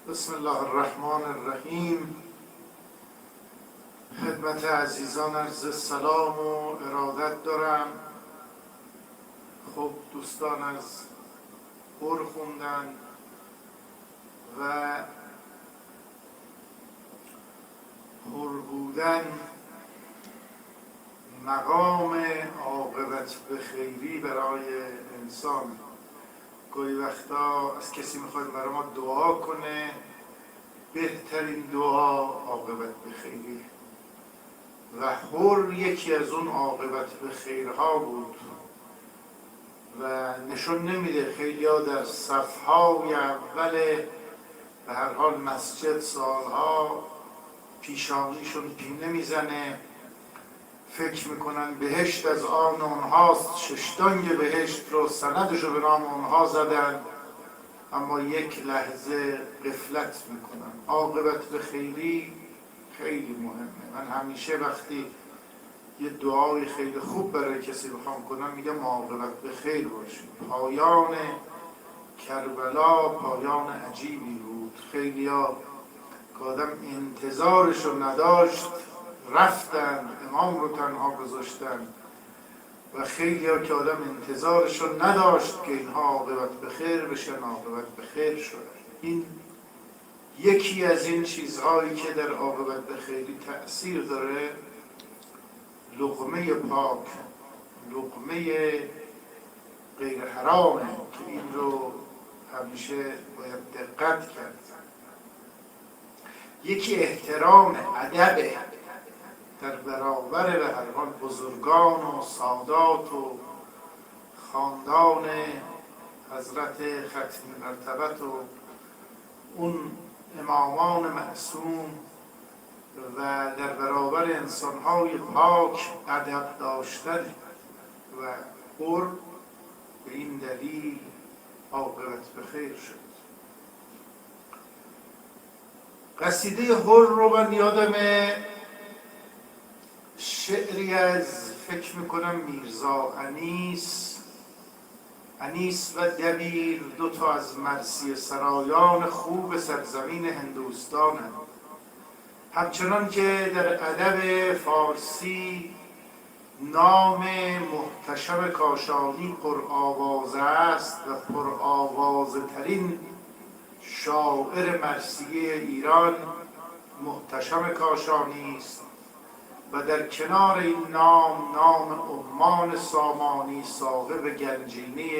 بسم الله الرحمن الرحیم. خدمت عزیزان عرض سلام و ارادت دارم. خب دوستان از پر خوندن و پر بودن مقام عاقبت به خیری برای انسان. گاهی وقتا از کسی میخواید برای ما دعا کنه، بهترین دعا عاقبت به خیری و حر یکی از اون عاقبت به خیرها بود و نشون نمیده. خیلی ها در صفهای اول به هر حال مسجد سالها پیشانیشون پینه میزنه، فکر میکنن بهشت از آن اونهاست، ششتانگ بهشت رو سندشو به نام اونها زدن، اما یک لحظه غفلت میکنن. عاقبت به خیری خیلی مهمه. من همیشه وقتی یه دعای خیلی خوب برای کسی بخوام کنم میگم عاقبت به خیر باشید. پایان کربلا پایان عجیبی بود. خیلی ها که آدم انتظارشو نداشت رفتن، امام رو تنها گذاشتن و خیلی ها که آدم انتظارشو نداشت که اینها عاقبت به خیر بشن، عاقبت به خیر شد. این یکی از این چیزهایی که در عاقبت به خیری تأثیر داره. لقمه پاک، لقمه غیر حرامه که این رو همیشه باید دقت کرد. یکی احترام، ادبه در برابر به هر حال بزرگان و سادات و خاندان حضرت ختمی مرتبت و اون امامان معصوم و در برابر انسانهای پاک ادب داشتن و حر به این دلیل عاقبت به خیر شد. قصیده حر رو من یادمه شعری از فکر میکنم میرزا انیس و دبیر، دو تا از مرثیه سرایان خوب سرزمین هندوستان هم. همچنان که در ادب فارسی نام محتشم کاشانی پرآوازه است و پرآوازه ترین شاعر مرثیه ایران محتشم کاشانی است و در کنار این نام عمان سامانی صاحب گنجینه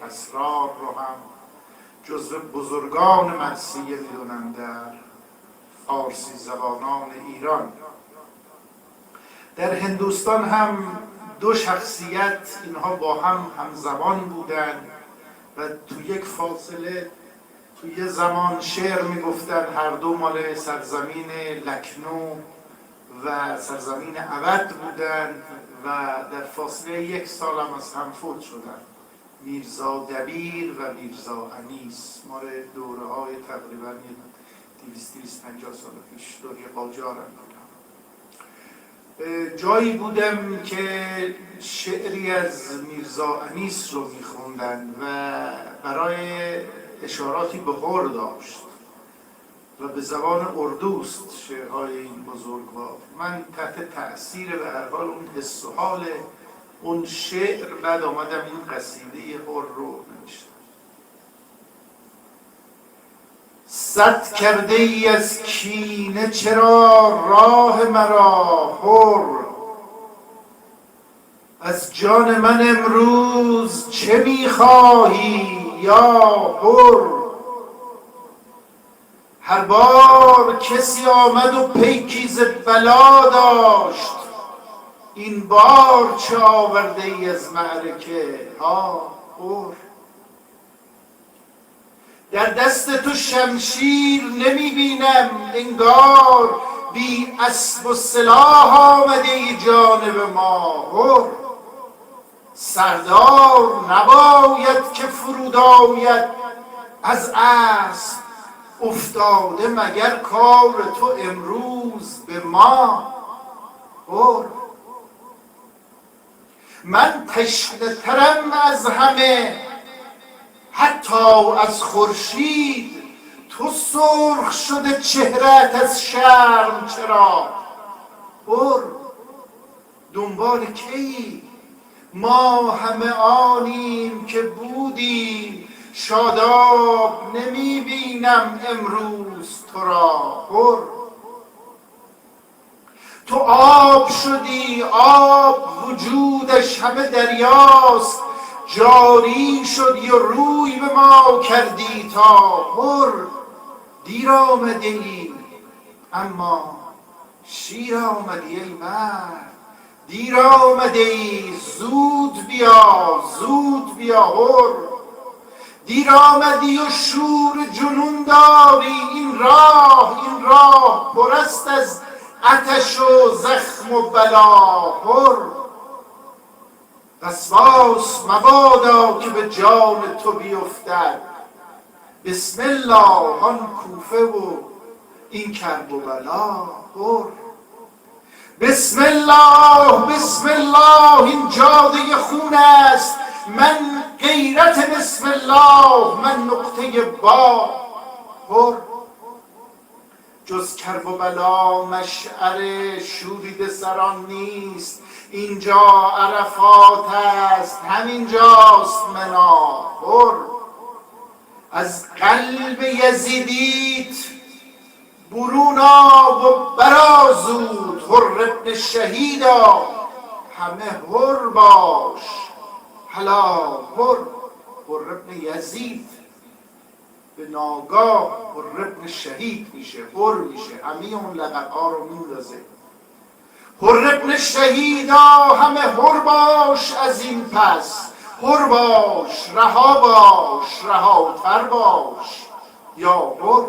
اسرار رو هم جزو بزرگان مرثیه میدونند در فارسی زبانان ایران. در هندوستان هم دو شخصیت اینها با هم همزمان بودند و تو یک فاصله تو یه زمان شعر میگفتن. هر دو مال سرزمین لکنو و سرزمین اودھ بودند و در فاصله یک سال هم از هم فوت شدند. میرزا دبیر و میرزا انیس مال دوره های تقریبا 250 سال پیش، دوره قاجار هم. جایی بودم که شعری از میرزا انیس رو میخوندن و برای اشاراتی به حر داشت و به زبان اردوست شعرهای این بزرگوار. من تحت تأثیر به هر حال اون حس و حال اون شعر بعد آمدم این قصیده حر رو نوشتم. صد کرده ای از کینه چرا راه مرا حر، از جان من امروز چه میخواهی یا حر. هر بار کسی آمد و پیکی ز بلا داشت، این بار چه آورده ای از معرکه ها حر. در دست تو شمشیر نمی بینم، انگار بی اسب و سلاح آمده ای جانب ما حر. سردار نباید که فرود آید از اسب، افتاده مگر کار تو امروز به ما حر. من تشنه ترم از همه، حتی از خورشید تو سرخ شده چهرت از شرم چرا؟ برو دنبال کی؟ ما همه آنیم که بودیم شاداب، نمی بینم امروز تو را. برو تو آب شدی، آب وجودش همه دریاست، جاری شدی و روی به ما کردی تا. برو دیر آمده ای اما شیر آمدی ای مرد، دیر آمده ای زود بیا زود بیا. برو دیر آمدی و شور جنون داری، این راه پر است از آتش و زخم و بلا. برو وسواس مبادا که به جان تو بیفتد، بسم الله آن کوفه و این کرب و بلا. برو بسم الله این جاده خون است، من غیرت بسم الله، من نقطه با. برو جز کرب و بلا مشعر شوریده سران نیست، اینجا عرفات است همینجاست منا. برو از قلب یزیدیت برون آ و برازود، حر ابن شهیدا همه حر باش هلا. حر ابن یزید به ناگاه حر ابن شهید میشه، حر میشه، همه اون لقب‌ها رو میندازه. حر ابن شهیدا همه حر باش از این پس، حر باش رها باش رهاتر باش. یا حر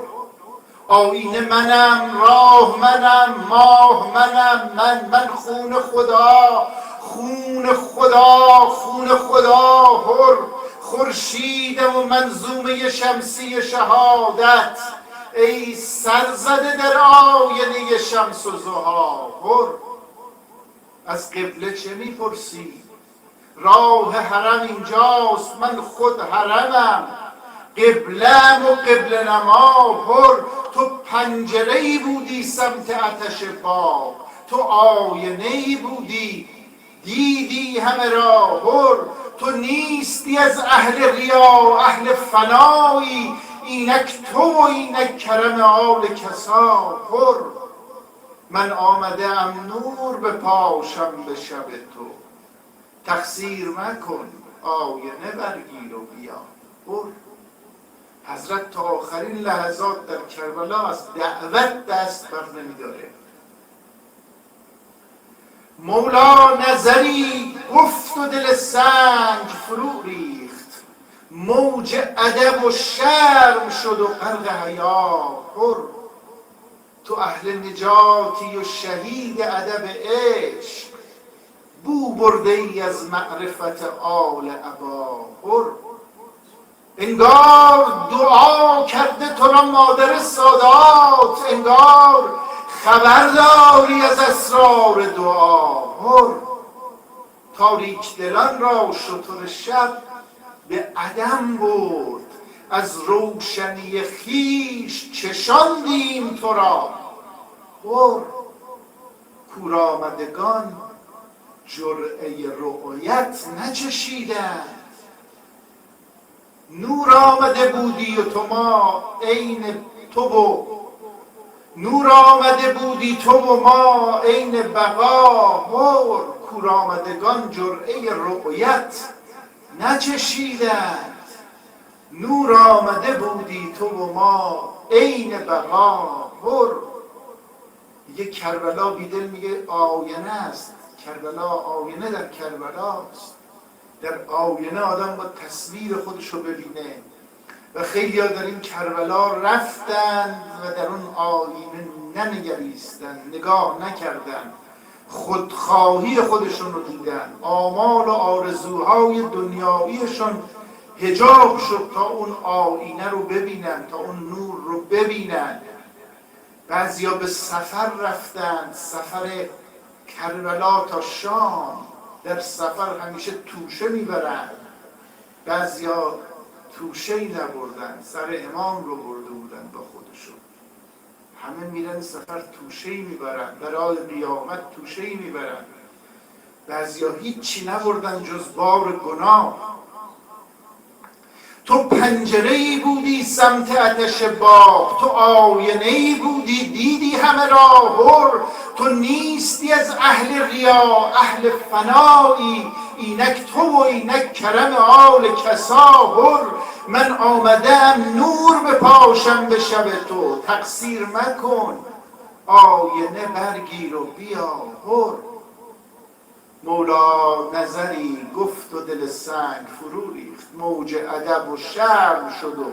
آینه منم، راه منم، ماه منم، من خون خدا، خون خدا، خون خدا. حر خورشیدم و منظومه شمسی شهادت، ای سرزده در آینه شمس و ضحی. حر از قبله چه میپرسی؟ راه حرم اینجاست، من خود حرمم، قبله‌ام و قبله نما. حر تو پنجره‌ای بودی سمت آتش باغ، تو آینه‌ای بودی دیدی همه را. حر تو نیستی از اهل ریا، اهل فنایی، اینک تو و اینک کرم آل کسا. حر من آمده ام نور بپاشم به شب تو، تقصیر مکن آینه برگیر و بیا. برو حضرت تا آخرین لحظات در کربلا از دعوت دست بر نمیداره. مولا نظری گفت و دل سنگ فرو ریخت، موج ادب و شرم شد و غرق حیا. برو تو اهل نجاتی و شهید ادب عشق، بو برده ای از معرفت آل ابا. برو انگار دعا کرده تو را مادر سادات، انگار خبرداری از اسرار دعا. برو تاریک دلان را شتر شب به عدم برد، از روشنی خیش چشاندیم تو را. برو کورآمدگان جرعه رؤیت نچشیدند، نور آمده بودی و تو ما عین تو و نور آمده بودی تو و ما عین بقا. برو کورآمدگان جرعه رؤیت نچشیدند، نور آمده بودی تو و ما عین بقا. برو دیگه کربلا بیدل میگه آینه است، کربلا آینه در کربلاست. در آینه آدم با تصویر خودش رو ببینه و خیلی ها در این کربلا رفتن و در اون آینه ننگریستن، نگاه نکردن، خودخواهی خودشون رو دیدن، آمال و آرزوهای دنیاییشون حجاب شد تا اون آینه رو ببینن، تا اون نور رو ببینن. بعضیا به سفر رفتن، سفر کربلا تا شام، در سفر همیشه توشه میبرن، بعضیا توشه‌ای نبردن، سر امام رو برده بودن با همه میرن سفر توشه‌ای میبرن، برای قیامت توشه‌ای میبرن. بعضیا هیچی نبردن جز بار گناه. تو پنجره‌ای بودی سمت آتش باغ، تو آینه‌ای بودی دیدی همه را هر. تو نیستی از اهل ریا، اهل فنایی، اینک تو و اینک کرم آل کسا هر. من آمدم نور بپاشم به شب تو، تقصیر مکن آینه برگیر و بیا هر. مولا نظری گفت و دل سنگ فرو ریخت، موج ادب و شرم شد و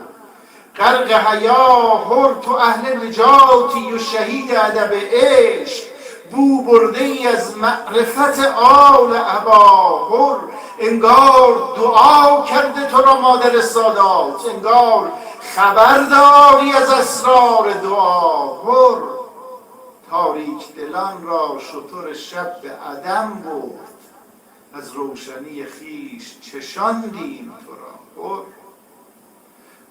غرق حیا هر. تو اهل نجاتی و شهید ادب عشق، بو برده ای از معرفت آل ابا هر. انگار دعا کرده تو را مادر سادات، انگار خبر داری از اسرار دعا هر. تاریک دلان را شتر شب به عدم برد، از روشنی خیش چشاندیم تو را هر.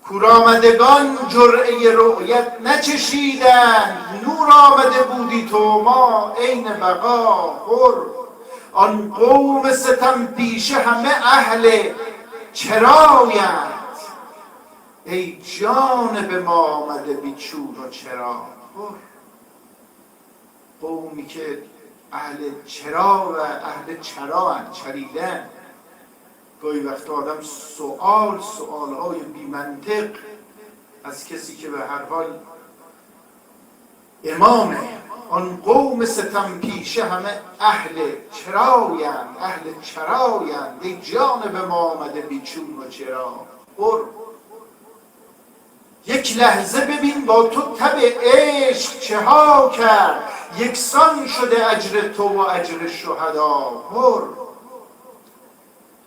کورآمدگان جرعه رؤیت نچشیدند، نور آمده بودی تو ما عین بقا هر. آن قوم ستم پیشه همه اهل چرایند، ای جان به ما آمده بی چون و چرا هر. قومی که اهل چرا و اهل چراند، چریدن. گاهی وقتا آدم سوالهای بی منطق از کسی که به هر حال امامه. آن قوم ستم پیشه همه اهل چرایند، اهل چرایند، ای جان به ما آمده بی چون و چرا هر. یک لحظه ببین با تو تب عشق چه ها کرد، یکسان شده اجر تو و اجر شهدا هر.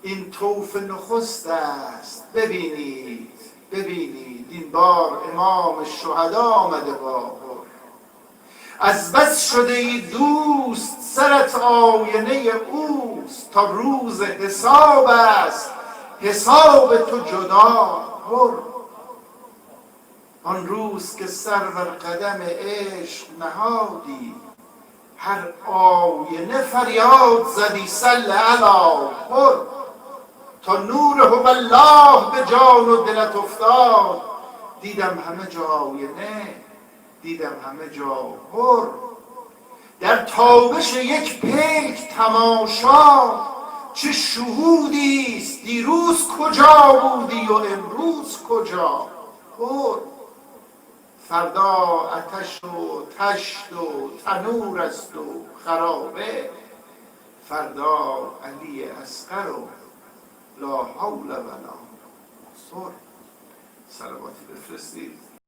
این طوف نخست است ببینید، ببینید این بار امام شهدا آمده با هر. از بس شده ای دوست سرت آینه اوست، تا روز حساب است حساب تو جدا هر. آن روز که سر بر قدم عشق نهادی، هر آینه فریاد زدی صل علی هر. تا نور هو الله به جان و دلت افتاد، دیدم همه جا آینه، دیدم همه جا هر. در تابش یک پیک تماشا چه شهودیست، دیروز کجا بودی و امروز کجا هر. فردا آتش و تشت و تنور است و خرابه، فردا علی اصغر و لا حول ولا قوة. صلواتی بفرستید.